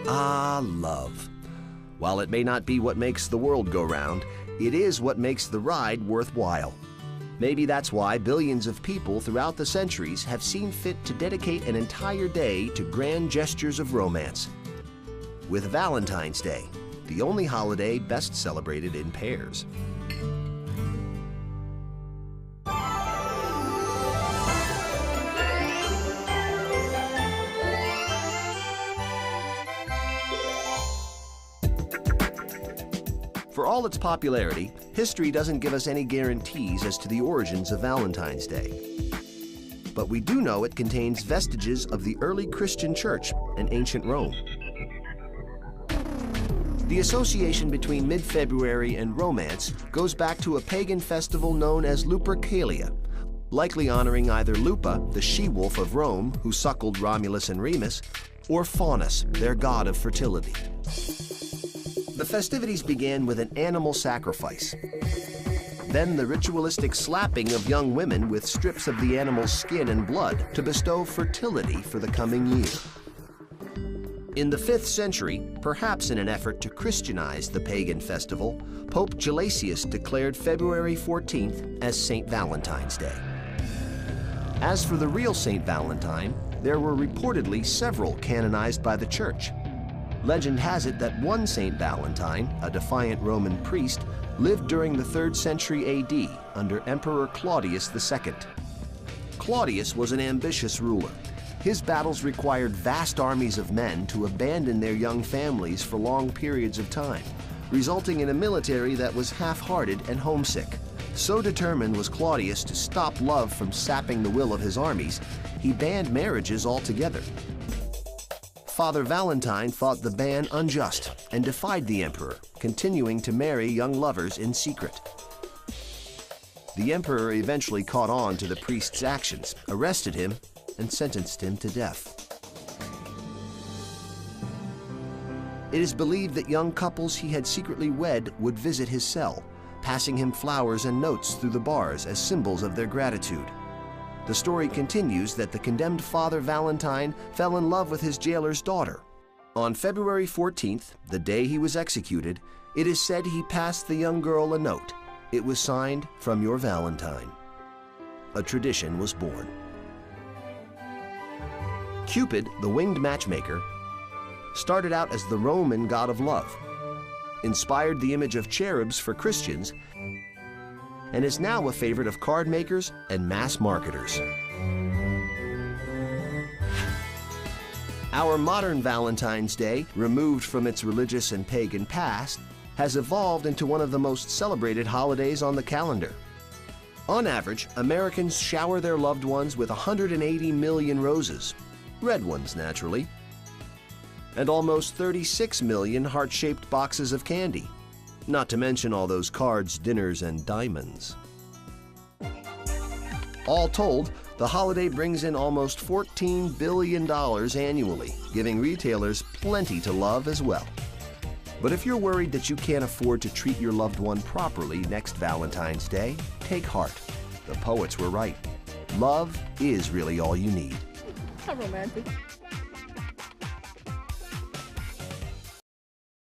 Ah, love. While it may not be what makes the world go round, it is what makes the ride worthwhile. Maybe that's why billions of people throughout the centuries have seen fit to dedicate an entire day to grand gestures of romance. With Valentine's Day, the only holiday best celebrated in pairs. For all its popularity, history doesn't give us any guarantees as to the origins of Valentine's Day. But we do know it contains vestiges of the early Christian church and ancient Rome. The association between mid-February and romance goes back to a pagan festival known as Lupercalia, likely honoring either Lupa, the she-wolf of Rome who suckled Romulus and Remus, or Faunus, their god of fertility. The festivities began with an animal sacrifice. Then the ritualistic slapping of young women with strips of the animal's skin and blood to bestow fertility for the coming year. In the 5th century, perhaps in an effort to Christianize the pagan festival, Pope Gelasius declared February 14th as St. Valentine's Day. As for the real St. Valentine, there were reportedly several canonized by the Church. Legend has it that one St. Valentine, a defiant Roman priest, lived during the 3rd century AD under Emperor Claudius II. Claudius was an ambitious ruler. His battles required vast armies of men to abandon their young families for long periods of time, resulting in a military that was half-hearted and homesick. So determined was Claudius to stop love from sapping the will of his armies, he banned marriages altogether. Father Valentine thought the ban unjust and defied the emperor, continuing to marry young lovers in secret. The emperor eventually caught on to the priest's actions, arrested him, and sentenced him to death. It is believed that young couples he had secretly wed would visit his cell, passing him flowers and notes through the bars as symbols of their gratitude. The story continues that the condemned Father Valentine fell in love with his jailer's daughter. On February 14th, the day he was executed, it is said he passed the young girl a note. It was signed, "From your Valentine." A tradition was born. Cupid, the winged matchmaker, started out as the Roman god of love, inspired the image of cherubs for Christians, and is now a favorite of card makers and mass marketers. Our modern Valentine's Day, removed from its religious and pagan past, has evolved into one of the most celebrated holidays on the calendar. On average, Americans shower their loved ones with 180 million roses, red ones naturally, and almost 36 million heart-shaped boxes of candy. Not to mention all those cards, dinners, and diamonds. All told, the holiday brings in almost $14 billion annually, giving retailers plenty to love as well. But if you're worried that you can't afford to treat your loved one properly next Valentine's Day, take heart. The poets were right. Love is really all you need. How romantic.